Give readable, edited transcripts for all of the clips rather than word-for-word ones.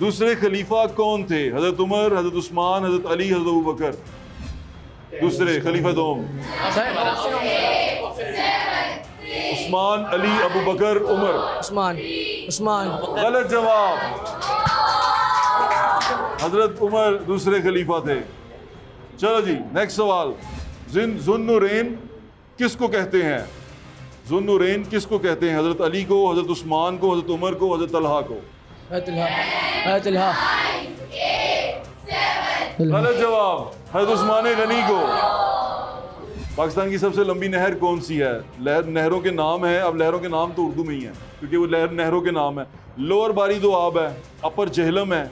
दूसरे खलीफा कौन थे? हजरत उमर, हजरत उस्मान, हजरत अली, हजरत अबू बकर। दूसरे खलीफा दोम उस्मान, अली, अबू बकर, उमर। उस्मान। गलत जवाब। हजरत उमर दूसरे खलीफा थे। चलो जी, नेक्स्ट सवाल। ज़ुन्नुरैन किसको कहते हैं? ज़ुन्नुरैन किसको कहते हैं? हजरत अली को, हजरत उस्मान को, हजरत उमर को, हजरत तलहा को। गलत जवाब। हजरत उस्मान गनी को। पाकिस्तान की सबसे लंबी नहर कौन सी है? नहरों के नाम है, अब नहरों के नाम तो उर्दू में ही है क्योंकि वो नहरों के नाम है। लोअर बारी दो आब है, अपर जहलम है,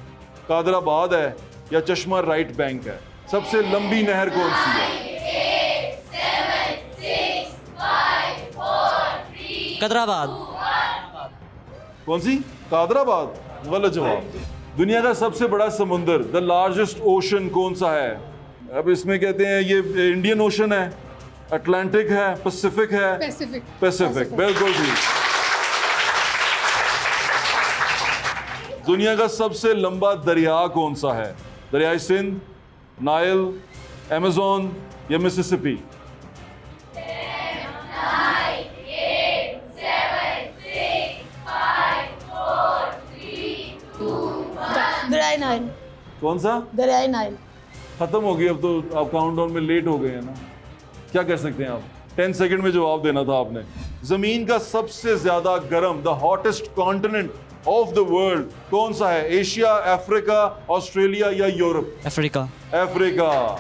कादराबाद है या चश्मा राइट बैंक है। सबसे लंबी नहर कौन सी है? कदराबाद। कौन सी? कादराबाद। गलत जवाब। दुनिया का सबसे बड़ा समुंदर, द लार्जेस्ट ओशन कौन सा है? अब इसमें कहते हैं ये इंडियन ओशन है, अटलांटिक है, पैसिफिक है। पैसिफिक बिल्कुल ठीक। दुनिया का सबसे लंबा दरिया कौन सा है? दरियाए सिंध, नाइल, अमेज़न या मिसिसिपी? दरियाए नाइल। कौन सा? दरियाए नाइल। खत्म हो गई अब तो, आप काउंटडाउन में लेट हो गए हैं ना। क्या कर सकते हैं आप? 10 सेकंड में जवाब देना था आपने। जमीन का सबसे ज्यादा गर्म, the hottest continent of the world कौन सा है? एशिया, अफ्रीका, ऑस्ट्रेलिया या यूरोप? अफ्रीका। अफ्रीका।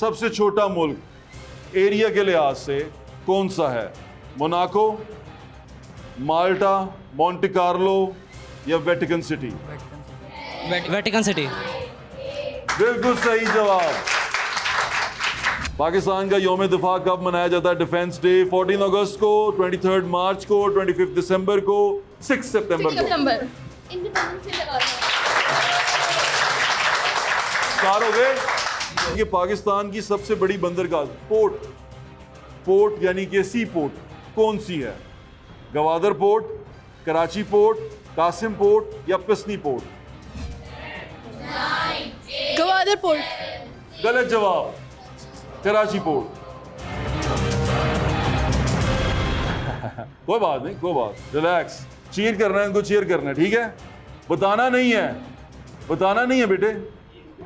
सबसे छोटा मुल्क एरिया के लिहाज से कौन सा है? मोनाको, माल्टा, मोंटे कार्लो या वेटिकन सिटी? Vatican city. बिल्कुल सही जवाब। पाकिस्तान का यौम दिफा कब मनाया जाता है? डिफेंस डे 14 अगस्त को, 23 मार्च को, 25 दिसंबर को, 6 सितंबर को। चार हो गए। ये पाकिस्तान की सबसे बड़ी बंदरगाह, पोर्ट यानी कि सी पोर्ट कौन सी है? Gwadar port, Karachi port, Qasim port या पिसनी पोर्ट? गवादर पोर्ट। गलत जवाब। कराची पोर्ट। कोई बात नहीं, कोई बात, रिलैक्स। चीयर करना है इनको, चीयर करना है, ठीक है? बताना नहीं है, बताना नहीं है बेटे।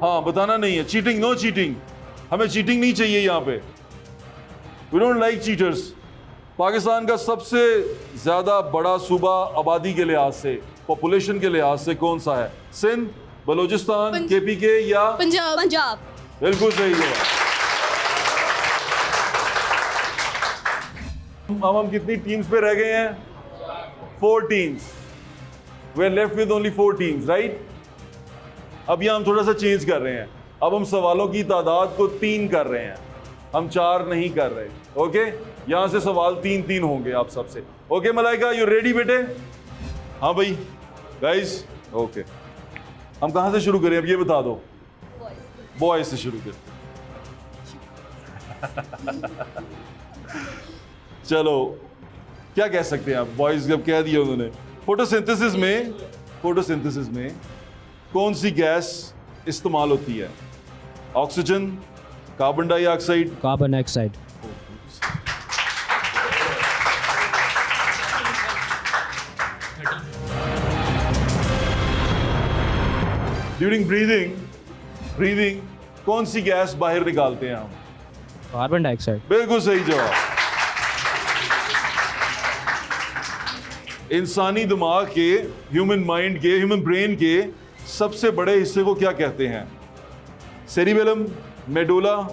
हाँ, बताना नहीं है। Cheating, no cheating. हमें चीटिंग नहीं चाहिए यहाँ पे। We don't like cheaters. Pakistan का सबसे ज्यादा बड़ा सूबा आबादी के लिहाज से, पॉपुलेशन के लिहाज से कौन सा है? सिंध, बलूचिस्तान, KPK या पंजाब। बिल्कुल सही है। अब हम कितनी टीम्स पे रह गए हैं? 4 teams. We are left with only 4 teams, right? अब यहाँ हम थोड़ा सा चेंज कर रहे हैं। अब हम सवालों की तादाद को 3 कर रहे हैं, हम 4 नहीं कर रहे। ओके, यहाँ से सवाल 3-3 होंगे आप सबसे। ओके मलाइका, यू रेडी बेटे? हाँ भाई, गाइस, ओके। हम कहाँ से शुरू करें अब ये बता दो। बॉयज से शुरू करते। चलो, क्या कह सकते हैं आप? बॉयज जब कह दिया उन्होंने। फोटोसिंथेसिस में कौन सी गैस इस्तेमाल होती है? Oxygen, carbon dioxide? Carbon dioxide. During breathing कौन सी गैस बाहर निकालते हैं हम? Carbon dioxide. बिल्कुल सही जवाब। इंसानी दिमाग के, ह्यूमन ब्रेन के सबसे बड़े हिस्से को क्या कहते हैं? सेरिबेलम, मेडुला,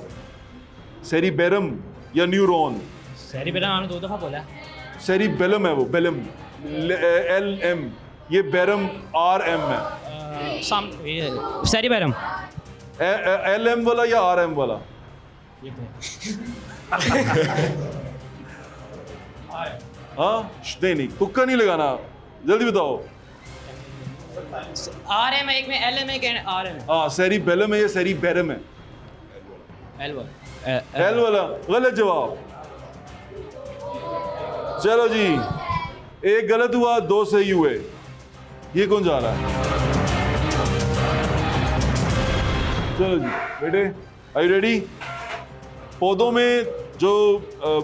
सेरिबेरम या न्यूरॉन? सेरिबेलम आपने 2 दफा बोला। सेरिबेलम है वो, बेलम, LM। ये बेरम RM है। सेरिबेलम। LM वाला या RM वाला? हाँ, नहीं, तुक्का नहीं लगाना, जल्दी बताओ। RM एक में, LM एक में, RM। हाँ, सेरिबेलम है या सेरिबेरम है? L वाला। गलत जवाब। चलो जी, एक गलत हुआ, 2 सही हुए। ये कौन जा रहा है? चलो जी बेटे, आर यू रेडी? पौधों में जो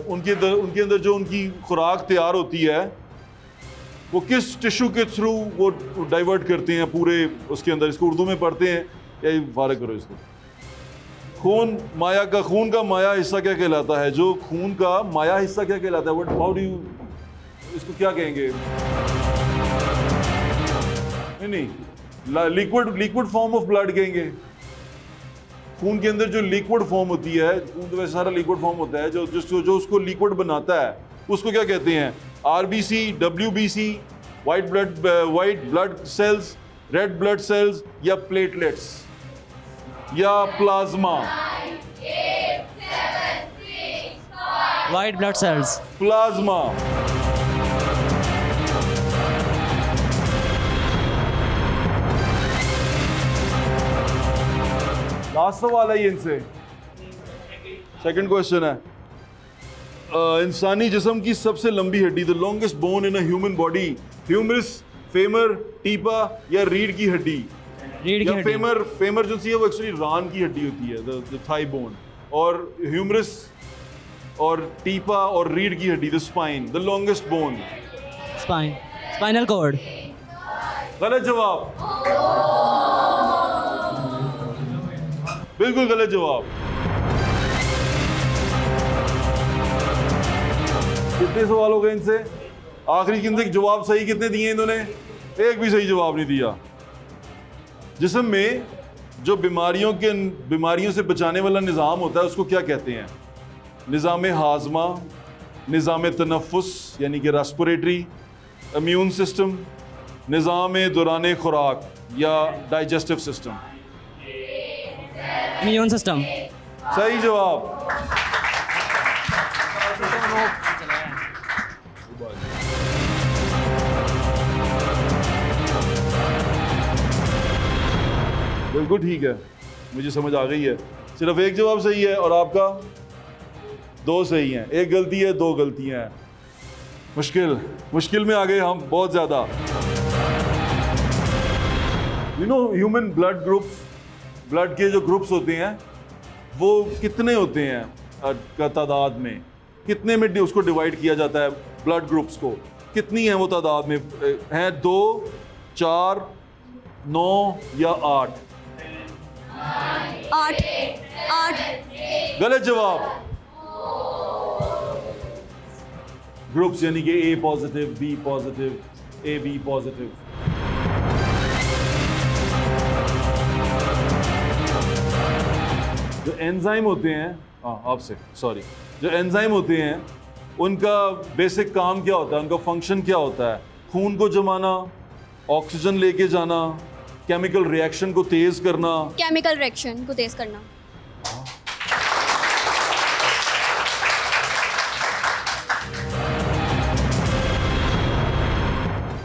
उनके अंदर जो उनकी खुराक तैयार होती है वो किस टिश्यू के थ्रू वो डाइवर्ट करते हैं पूरे उसके अंदर? इसको उर्दू में पढ़ते हैं या फारग करो इसको। खून का माया हिस्सा क्या कहलाता है? जो खून का माया हिस्सा क्या कहलाता है? व्हाट हाउ डू यू, इसको क्या कहेंगे? नहीं, लिक्विड फॉर्म ऑफ ब्लड कहेंगे। खून के अंदर जो लिक्विड फॉर्म होती है, खून तो वैसे सारा लिक्विड फॉर्म होता है, जो उसको लिक्विड बनाता है उसको क्या कहते हैं? RBC, WBC, white blood cells, red blood cells या प्लेटलेट्स या plasma? White blood cells. Plasma. Last सवाल है ये इनसे, सेकंड क्वेश्चन है। इंसानी जिस्म की सबसे लंबी हड्डी, the longest bone in a human body, humerus, femur, tibia या रीढ़ की हड्डी? रीढ़ की या हड्डी। फेमर जो है वो एक्चुअली रान की हड्डी होती है, द थाई बोन, और ह्यूमरस और टीपा और रीढ़ की हड्डी, the spine, the longest bone. Spine. Spinal cord. गलत जवाब, बिल्कुल गलत जवाब। कितने सवाल हो गए इनसे? आखिरी गिनती जवाब सही कितने दिए इन्होंने? एक भी सही जवाब नहीं दिया। जिस्म में जो बीमारियों से बचाने वाला निज़ाम होता है उसको क्या कहते हैं? निज़ाम हाजमा, निज़ाम तनफ़ुस यानी कि रेस्पिरेटरी, इम्यून सिस्टम, निज़ाम दौरान खुराक या डाइजेस्टिव सिस्टम? Immune system. सही जवाब। बिल्कुल ठीक है, मुझे समझ आ गई है। सिर्फ एक जवाब सही है और आपका 2 सही हैं, एक गलती है, 2 गलतियां हैं। मुश्किल में आ गए हम बहुत ज़्यादा। You know human blood groups, blood के जो ग्रुप्स होते हैं वो कितने होते हैं का तादाद में? कितने में उसको डिवाइड किया जाता है ब्लड ग्रुप्स को? कितनी है वो तादाद में? हैं 2, 4, 9 या 8? 8 गलत जवाब। ग्रुप्स यानी कि A positive, B positive, A B positive. जो एंजाइम होते हैं, आपसे सॉरी, जो एंजाइम होते हैं उनका बेसिक काम क्या होता है? उनका फंक्शन क्या होता है? खून को जमाना, ऑक्सीजन लेके जाना, केमिकल रिएक्शन को तेज करना। केमिकल रिएक्शन को तेज करना।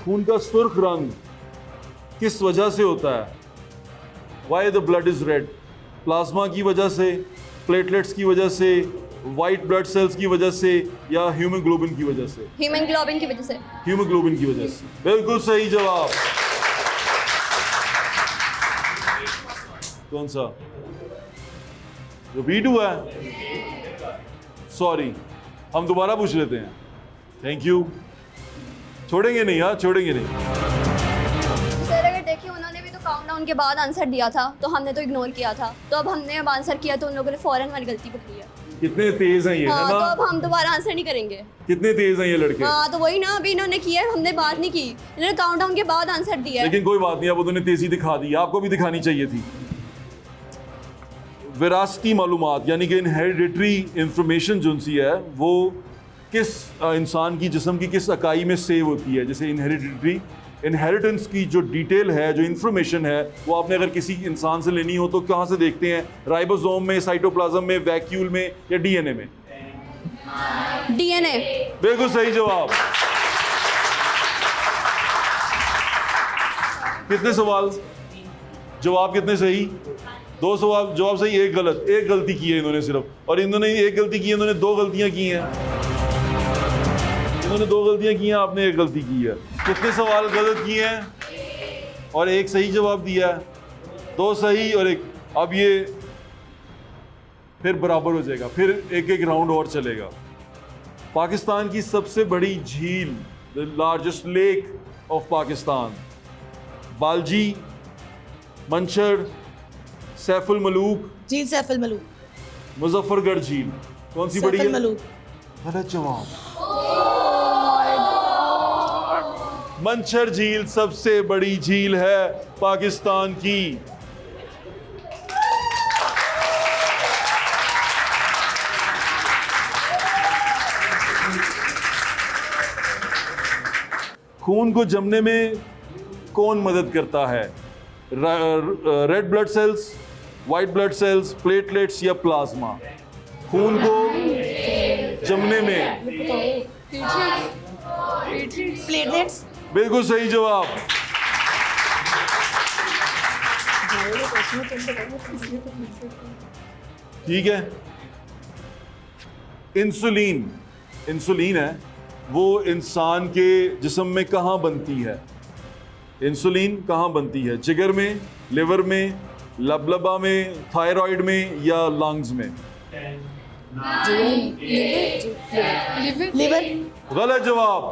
खून का सुर्ख रंग किस वजह से होता है? Why the blood is red? Plasma की वजह से, प्लेटलेट्स की वजह से, वाइट ब्लड सेल्स की वजह से या हीमोग्लोबिन की वजह से? हीमोग्लोबिन की वजह से। हीमोग्लोबिन की वजह से। बिल्कुल सही जवाब। कौन सा? जो B2 है? सॉरी, हम दोबारा पूछ लेते हैं। Thank you. छोड़ेंगे नहीं, हाँ छोड़ेंगे नहीं। सर अगर देखिए उन्होंने भी तो काउंटडाउन के बाद आंसर दिया था तो हमने तो इग्नोर किया था, तो अब हमने अब आंसर किया तो उन लोगों ने फौरन वाली गलती पकड़ी है। कितने तेज हैं ये, हाँ, है तो ना? अब हम दोबारा आंसर नहीं करेंगे। कितने तेज हैं ये लड़के। हाँ तो वही ना, अभी इन्होंने किया है, हमने बात नहीं की, इन्होंने काउंटडाउन के बाद आंसर दिया है। लेकिन कोई बात नहीं, अब उन्होंने तेजी दिखा दी, आपको भी दिखानी चाहिए थी। विरासती मालूमात यानी कि इनहेरिडिटरी इंफॉर्मेशन जो सी है वो किस इंसान की जिस्म की किस इकाई में सेव होती है? जैसे इनहेरिटेंस की जो डिटेल है, जो इंफॉर्मेशन है, वो आपने अगर किसी इंसान से लेनी हो तो कहाँ से देखते हैं? राइबोसोम में, साइटोप्लाज्म में, वैक्यूल में या डीएनए में? डीएनए। बिल्कुल सही जवाब। कितने सवाल, जवाब कितने सही? 2 सवाल जवाब सही, 1 गलत। 1 गलती की है इन्होंने सिर्फ, और इन्होंने 1 गलती की है, इन्होंने 2 गलतियां की हैं। इन्होंने 2 गलतियां की हैं, आपने 1 गलती की है। कितने सवाल गलत किए हैं और 1 सही जवाब दिया है, 2 सही और 1। अब ये फिर बराबर हो जाएगा, फिर एक राउंड और चलेगा। पाकिस्तान की सबसे बड़ी झील, the largest lake of Pakistan, बालजी, मंशर, सैफुल मलूक, झील सैफुल मलूक। मुजफ्फरगढ़ झील, कौन सी बड़ी सैफुल है? मलूक। गलत जवाब। मंशर झील सबसे बड़ी झील है पाकिस्तान की। खून को जमने में कौन मदद करता है? Red blood cells, white blood cells, platelets या प्लाज्मा? खून को जमने में प्लेटलेट्स। बिल्कुल सही जवाब। ठीक है। इंसुलिन है, वो इंसान के जिस्म में कहाँ बनती है? इंसुलिन कहाँ बनती है? जिगर में, लिवर में, लबलबा में, थायराइड में या लंग्स में? लिवर। गलत जवाब।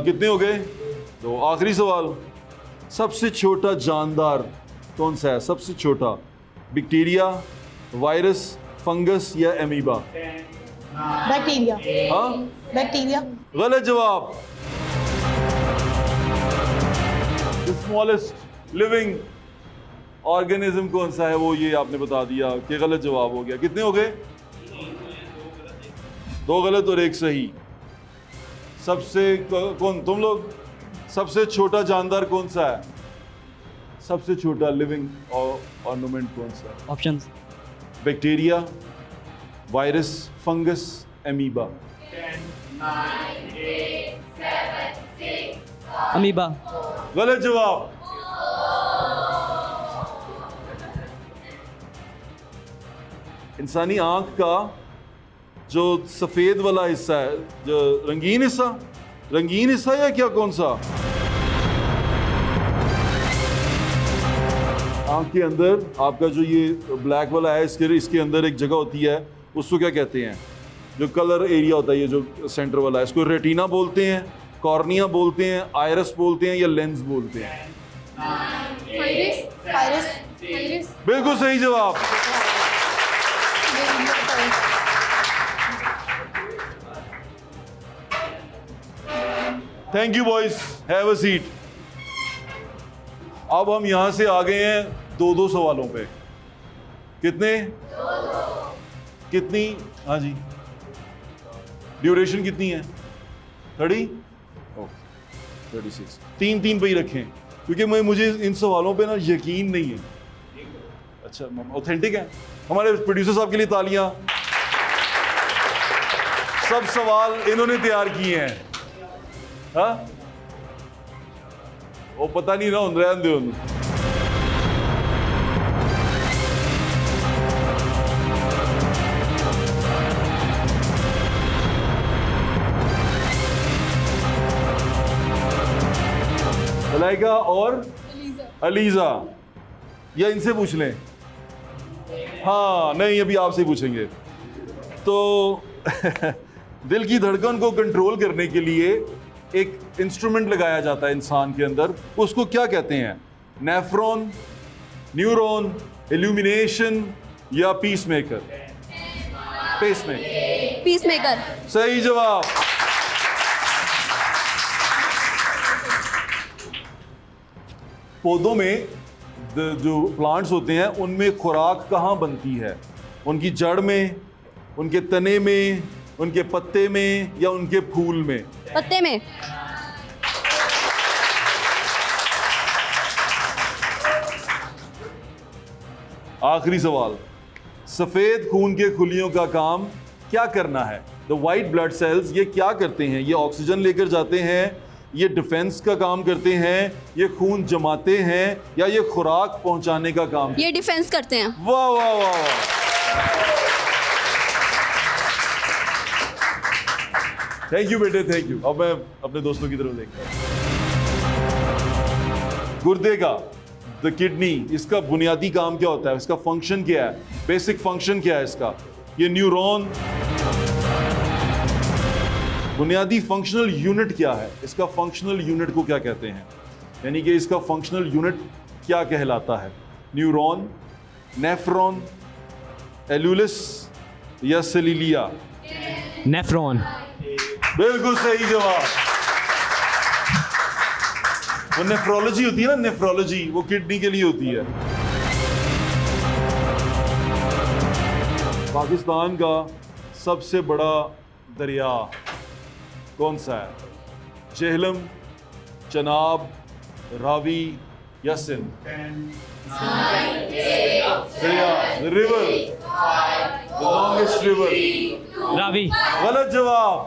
कितने हो गए? 2। आखिरी सवाल, सबसे छोटा जानदार कौन सा है? सबसे छोटा, बैक्टीरिया, वायरस, फंगस या एमीबा? बैक्टीरिया। हाँ, बैक्टीरिया। गलत जवाब। स्मॉलेस्ट लिविंग ऑर्गेनिज्म कौन सा है? वो ये आपने बता दिया कि गलत जवाब हो गया। कितने हो गए? 2 गलत और 1 सही। सबसे कौन तुम लोग? सबसे छोटा जानदार कौन सा है? सबसे छोटा लिविंग ऑर्नामेंट कौन सा है? Options. Bacteria, virus, fungus, amoeba? Amoeba. गलत जवाब। इंसानी आंख का जो सफेद वाला हिस्सा है, जो रंगीन हिस्सा या क्या, कौन सा? आंख के अंदर आपका जो ये ब्लैक वाला है, इसके अंदर एक जगह होती है, उसको क्या कहते हैं? जो कलर एरिया होता है, ये जो सेंटर वाला है, इसको रेटिना बोलते हैं, कॉर्निया बोलते हैं, आयरस बोलते हैं या लेंस बोलते हैं? आइरिस। बिल्कुल सही जवाब। Thank you boys, have a seat. अब हम यहां से आ गए हैं 2-2 सवालों पे। कितने? कितनी? हाँ जी, ड्यूरेशन कितनी है? 30? 36। 3-3 पे ही रखें, क्योंकि मुझे इन सवालों पे ना यकीन नहीं है। अच्छा, ऑथेंटिक है। हमारे प्रोड्यूसर साहब के लिए तालियां। सब सवाल इन्होंने तैयार किए हैं। हाँ, वो पता नहीं ना, रहने दो। मलाइका और अलीजा, या इनसे पूछ लें? हाँ, नहीं, अभी आपसे पूछेंगे। तो दिल की धड़कन को कंट्रोल करने के लिए एक इंस्ट्रूमेंट लगाया जाता है इंसान के अंदर, उसको क्या कहते हैं? नेफ्रॉन, न्यूरॉन, इल्यूमिनेशन या पीसमेकर? पीसमेकर। सही जवाब। पौधों में जो प्लांट्स होते हैं, उनमें खुराक कहाँ बनती है? उनकी जड़ में, उनके तने में, उनके पत्ते में या उनके फूल में? पत्ते में। आखिरी सवाल, सफेद खून के खुलियों का काम क्या करना है? द वाइट ब्लड सेल्स ये क्या करते हैं? ये ऑक्सीजन लेकर जाते हैं, ये डिफेंस का काम करते हैं, ये खून जमाते हैं या ये खुराक पहुंचाने का काम? ये डिफेंस करते हैं। वाह वाह वाह वाह। थैंक यू बेटे, थैंक यू। अब मैं अपने दोस्तों की तरफ देखता हूँ। गुर्दे का, द किडनी, इसका बुनियादी काम क्या होता है, इसका फंक्शन क्या है, बेसिक फंक्शन क्या है इसका? ये न्यूरॉन, बुनियादी फंक्शनल यूनिट क्या है, इसका फंक्शनल यूनिट को क्या कहते हैं, यानी कि इसका फंक्शनल यूनिट क्या कहलाता है? न्यूरॉन, नेफ्रॉन, एलुलस या सेलिलिया? नेफ्रॉन। बिल्कुल सही जवाब। वो नेफ्रोलॉजी होती है ना, नेफ्रोलॉजी, वो किडनी के लिए होती है। पाकिस्तान का सबसे बड़ा दरिया कौन सा है? जेहलम, चनाब, रावी या सिंध? दरिया, river, the longest river. Ravi. गलत जवाब।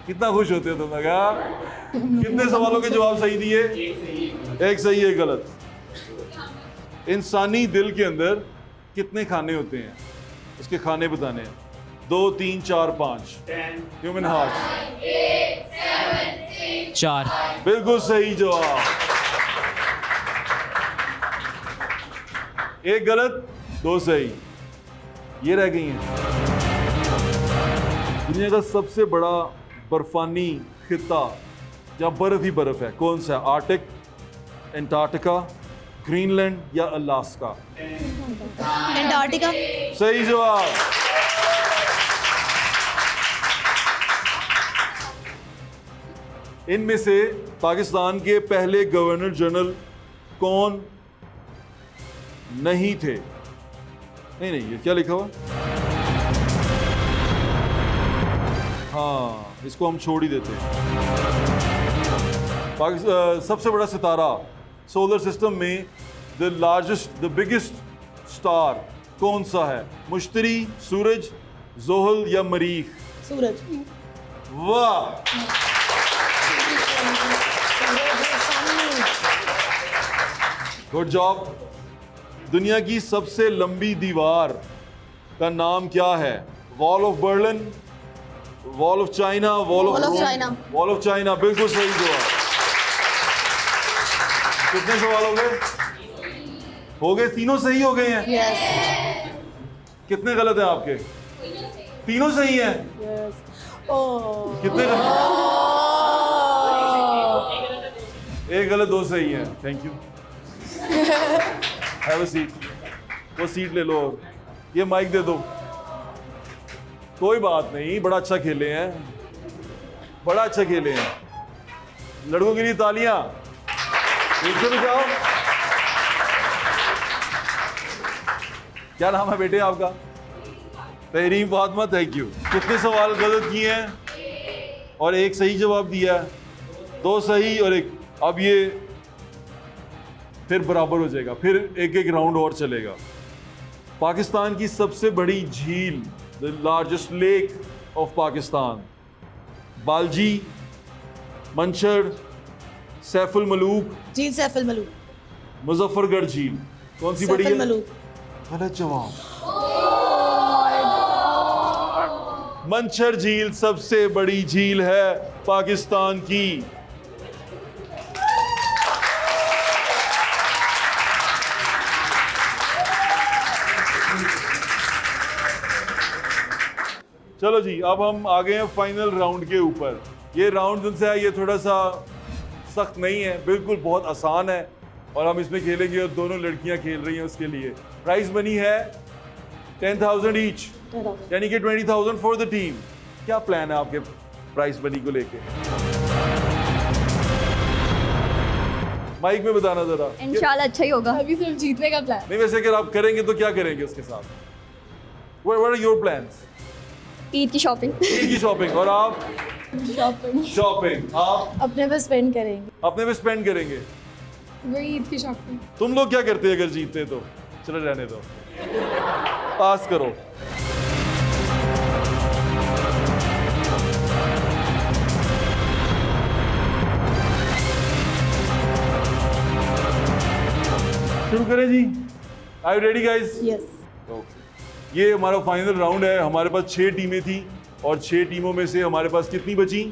कितना खुश होते हो तुम लोग? कितने सवालों के जवाब सही दिए? एक सही, एक गलत। इंसानी दिल के अंदर कितने खाने होते हैं? इसके खाने बताने हैं। 2, 3, 4, 5। Human heart. 4। बिल्कुल सही जवाब। एक गलत, 2 सही। ये रह गई हैं। दुनिया का सबसे बड़ा बर्फानी खिता जहाँ बर्फ ही बर्फ है कौन सा है? आर्टिक, एंटार्क्टिका, ग्रीनलैंड या अलास्का? एंटार्क्टिका। सही जवाब। इनमें से पाकिस्तान के पहले गवर्नर जनरल कौन नहीं थे? नहीं, ये क्या लिखा हुआ? हाँ, इसको हम छोड़ ही देते हैं। सबसे बड़ा सितारा सोलर सिस्टम में, द बिगेस्ट स्टार कौन सा है? मुश्तरी, सूरज, जोहल या मरीख? सूरज। वाह, गुड जॉब। दुनिया की सबसे लंबी दीवार का नाम क्या है? Wall of Berlin, wall of China, wall of China. Wall of China. बिल्कुल सही जवाब। कितने सवाल हो गए? हो गए, तीनों सही हो गए हैं। यस। कितने गलत हैं आपके? तीनों सही हैं। यस। ओह। कितने गलत? एक गलत, 2 सही हैं। Thank you. Have a seat. वो सीट ले लो, ये माइक दे दो। कोई बात नहीं, बड़ा अच्छा खेले हैं, बड़ा अच्छा खेले हैं। लड़कों के लिए तालियां। पीछे भी जाओ। क्या नाम है बेटे आपका? तहरीम फातिमा। Thank you. कितने सवाल गलत किए हैं और एक सही जवाब दिया है? 2 सही और 1। अब ये फिर बराबर हो जाएगा, फिर एक राउंड और चलेगा। पाकिस्तान की सबसे बड़ी झील, the largest lake of Pakistan, बालजी, मंशर, सैफुल मलूक, झील सैफुल मलूक। मुजफ्फरगढ़ झील, कौन सी बड़ी सैफुल है? मलूक। गलत जवाब। मंशर झील सबसे बड़ी झील है पाकिस्तान की। चलो जी, अब हम आ गए हैं फाइनल राउंड के ऊपर। ये राउंड जिनसे है, ये थोड़ा सा सख्त नहीं है, बिल्कुल बहुत आसान है और हम इसमें खेलेंगे और दोनों लड़कियां खेल रही हैं उसके लिए। प्राइस मनी है 10,000 ईच, यानी कि 20,000 फॉर द टीम। क्या प्लान है आपके प्राइस मनी को लेके? माइक में बताना जरा। इंशाल्लाह अच्छा ही होगा। अभी सिर्फ जीतने का प्लान। नहीं, वैसे अगर आप करेंगे तो क्या करेंगे उसके साथ? What are your plans? Eid की शॉपिंग। ईद की शॉपिंग। और आप? शॉपिंग। शॉपिंग। आप अपने पे स्पेंड करेंगे। अपने पे स्पेंड करेंगे। वही ईद की शॉपिंग। तुम लोग क्या करते हैं अगर जीतते तो? चलो रहने दो, पास करो। शुरू करें जी। Are you ready guys? Yes. Okay. ये हमारा फाइनल राउंड है। हमारे पास 6 टीमें थी और 6 टीमों में से हमारे पास कितनी बची?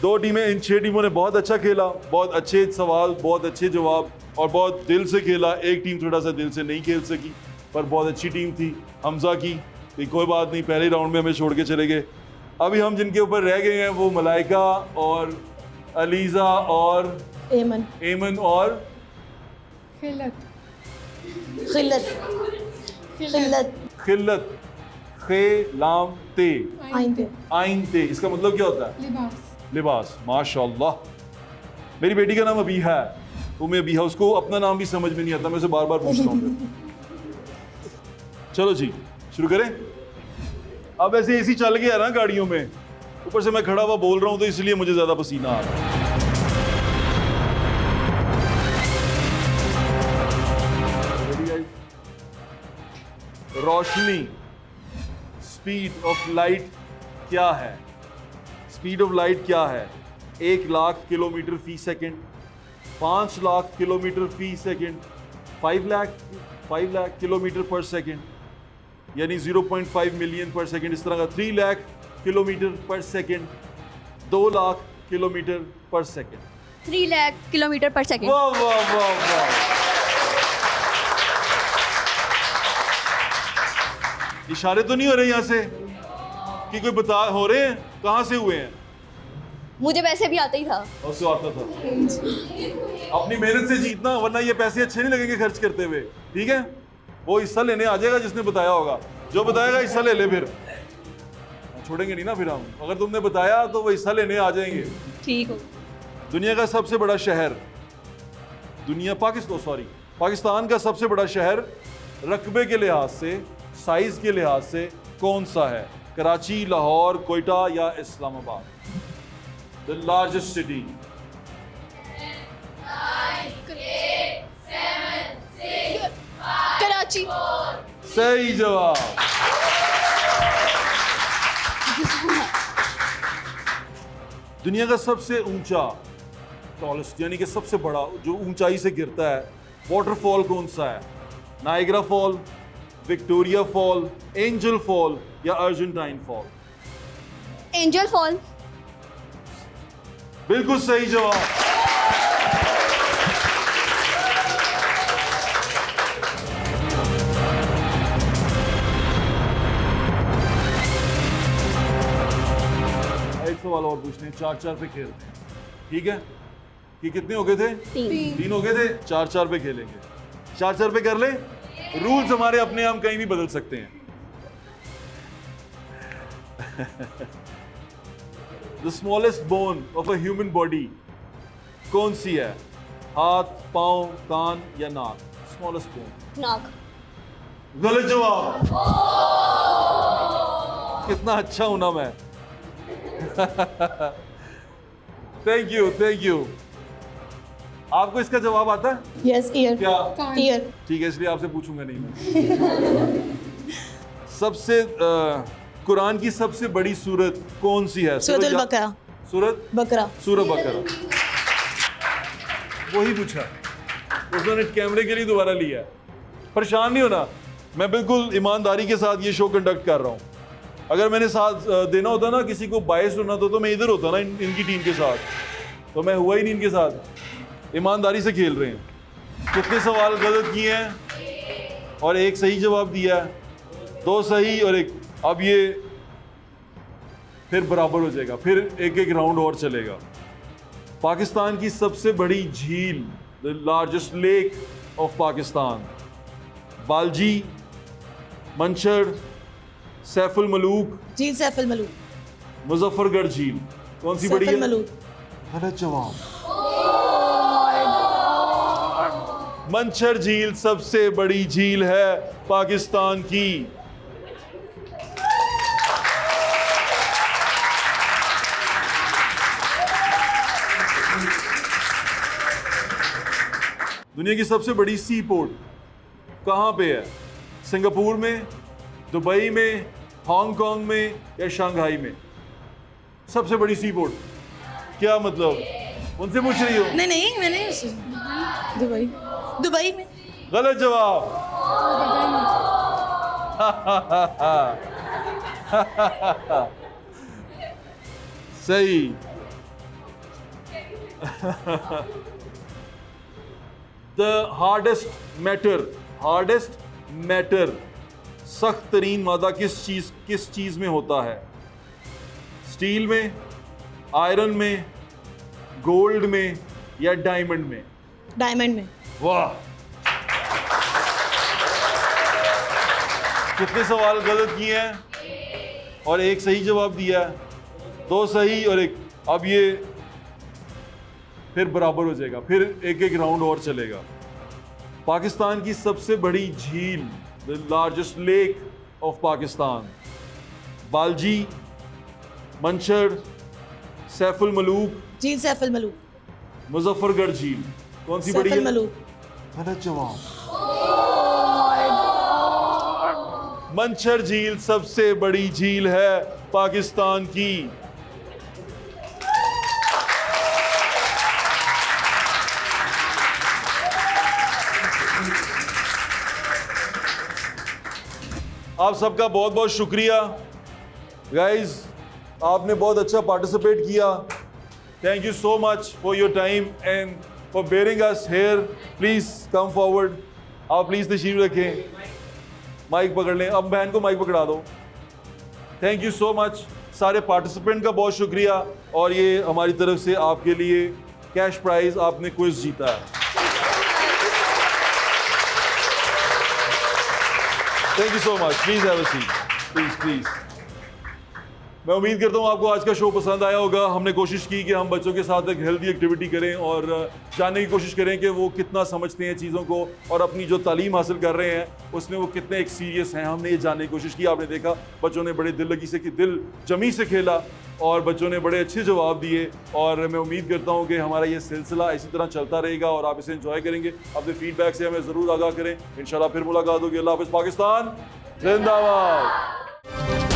2 टीमें। इन 6 टीमों ने बहुत अच्छा खेला, बहुत अच्छे सवाल, बहुत अच्छे जवाब और बहुत दिल से खेला। एक टीम थोड़ा सा दिल से नहीं खेल सकी, पर बहुत अच्छी टीम थी हमजा की। तो कोई बात नहीं, पहले राउंड में हमें छोड़ के चले गए। अभी हम जिनके ऊपर रह गए हैं वो मलाइका और अलीज़ा और एमन और खिलत खिल्लत। खे लाम ते आइन ते, इसका मतलब क्या होता है? लिबास लिबास। माशाल्लाह। मेरी बेटी का नाम अबीहा है, तुम्हें अबीहा, उसको अपना नाम भी समझ में नहीं आता, मैं उसे बार बार पूछता हूँ। चलो जी शुरू करें। अब ऐसे एसी चल गया ना गाड़ियों में, ऊपर से मैं खड़ा हुआ बोल रहा हूँ तो इसलिए मुझे ज्यादा पसीना आ रहा है। Ready, guys? Roshni, speed of light क्या है? स्पीड ऑफ लाइट क्या है? 1 लाख किलोमीटर फी सेकंड, 5 लाख किलोमीटर फी सेकंड, 5 लाख किलोमीटर पर सेकंड, यानी 0.5 मिलियन पर सेकंड, इस तरह का 3 लाख किलोमीटर पर सेकंड, 2 लाख किलोमीटर पर सेकंड। 3 लाख किलोमीटर पर सेकंड। वाह वाह वाह वाह। इशारे तो नहीं हो रहे यहाँ से कि कोई बता हो रहे हैं? कहाँ से हुए हैं? मुझे वैसे भी आता ही था। उससे आता था। अपनी मेहनत से जीतना, वरना ये पैसे अच्छे नहीं लगेंगे खर्च करते हुए। ठीक है, वो हिस्सा लेने आ जाएगा जिसने बताया होगा, जो बताएगा हिस्सा ले ले, फिर छोड़ेंगे नहीं ना फिर हम। अगर तुमने बताया तो वो हिस्सा लेने आ जाएंगे। ठीक हो। दुनिया का सबसे बड़ा शहर, पाकिस्तान का सबसे बड़ा शहर रकबे के लिहाज से, साइज के लिहाज से कौन सा है? कराची, लाहौर, कोयटा या Islamabad? The largest city. 7, 6, 5, Karachi. सही जवाब। दुनिया का सबसे ऊंचा, टॉलेस्ट यानी कि सबसे बड़ा, जो ऊंचाई से गिरता है, वाटरफॉल कौन सा है? Niagara fall, Victoria fall, angel fall या अर्जेंटाइन फॉल? Angel fall. बिल्कुल सही जवाब। एक सवाल और पूछते हैं, 4-4 पे खेलते हैं। ठीक है, कि कितने हो गए थे? 3 हो गए थे। 4-4 पे खेलेंगे। 4-4 पे कर ले। रूल्स हमारे अपने, हम कहीं भी बदल सकते हैं। The smallest bone of a human body कौन सी है? हाथ, पांव, कान या नाक? Smallest bone. नाक। गलत जवाब। कितना अच्छा हूं ना मैं। Thank you. आपको इसका जवाब आता है? यस, ईयर क्या? ईयर। ठीक है, इसलिए आपसे पूछूंगा नहीं मैं। सबसे कुरान की सबसे बड़ी सूरत कौन सी है? सूरत बकरा। सूरत बकरा। वही पूछा, उसने कैमरे के लिए दोबारा लिया। परेशान नहीं होना, मैं बिल्कुल ईमानदारी के साथ ये शो कंडक्ट कर रहा हूँ। अगर मैंने साथ देना होता ना, किसी को बायस होना तो मैं इधर होता ना इनकी टीम के साथ, तो मैं हुआ ही नहीं इनके साथ। ईमानदारी से खेल रहे हैं। कितने सवाल गलत किए हैं और एक सही जवाब दिया है, 2 सही और 1। अब ये फिर बराबर हो जाएगा, फिर एक राउंड और चलेगा। पाकिस्तान की सबसे बड़ी झील, the largest lake of Pakistan, बालजी, मंशर, सैफुल मलूक, झील सैफुल मलूक। मुजफ्फरगढ़ झील कौन सी बड़ी है? मलूक। गलत जवाब। मंशर झील सबसे बड़ी झील है पाकिस्तान की। दुनिया की सबसे बड़ी सी पोर्ट कहाँ पे है? सिंगापुर में, दुबई में, हांगकांग में या शंघाई में? सबसे बड़ी सी पोर्ट क्या मतलब? उनसे पूछ रही हो? नहीं, मैंने दुबई में। गलत जवाब। सही। द हार्डेस्ट मैटर, सख्त तरीन मादा किस चीज में होता है? स्टील में, आयरन में, गोल्ड में या डायमंड में? डायमंड में। वाह, कितने सवाल गलत किए हैं और एक सही जवाब दिया है, 2 सही और 1। अब ये फिर बराबर हो जाएगा, फिर एक राउंड और चलेगा। पाकिस्तान की सबसे बड़ी झील, the largest lake of Pakistan, बालजी, मंशर, सैफुल मलूक, झील सैफुल मलूक। मुजफ्फरगढ़ झील, कौन सी बड़ी सैफुल है? मलूक। गलत जवाब। मंशर झील सबसे बड़ी झील है पाकिस्तान की। आप सबका बहुत बहुत शुक्रिया गाइस, आपने बहुत अच्छा पार्टिसिपेट किया। Thank you so much for your time and for bearing us hair. Please come forward. आप प्लीज तशरीफ रखें, माइक पकड़ लें। अब बहन को माइक पकड़ा दो। Thank you so much. सारे पार्टिसिपेंट का बहुत शुक्रिया और ये हमारी तरफ से आपके लिए कैश प्राइज, आपने क्विज जीता है। Thank you so much. Please have a seat, please. मैं उम्मीद करता हूँ आपको आज का शो पसंद आया होगा। हमने कोशिश की कि हम बच्चों के साथ एक हेल्दी एक्टिविटी करें और जानने की कोशिश करें कि वो कितना समझते हैं चीज़ों को और अपनी जो तालीम हासिल कर रहे हैं उसमें वो कितने एक सीरियस हैं। हमने ये जानने की कोशिश की। आपने देखा बच्चों ने बड़े दिल लगी से, कि दिल जमी से खेला और बच्चों ने बड़े अच्छे जवाब दिए। और मैं उम्मीद करता हूँ कि हमारा ये सिलसिला इसी तरह चलता रहेगा और आप इसे एंजॉय करेंगे। अपने फीडबैक से हमें ज़रूर आगाह करें। इंशाल्लाह फिर मुलाकात होगी। अल्लाह हाफ़िज़। पाकिस्तान जिंदाबाद।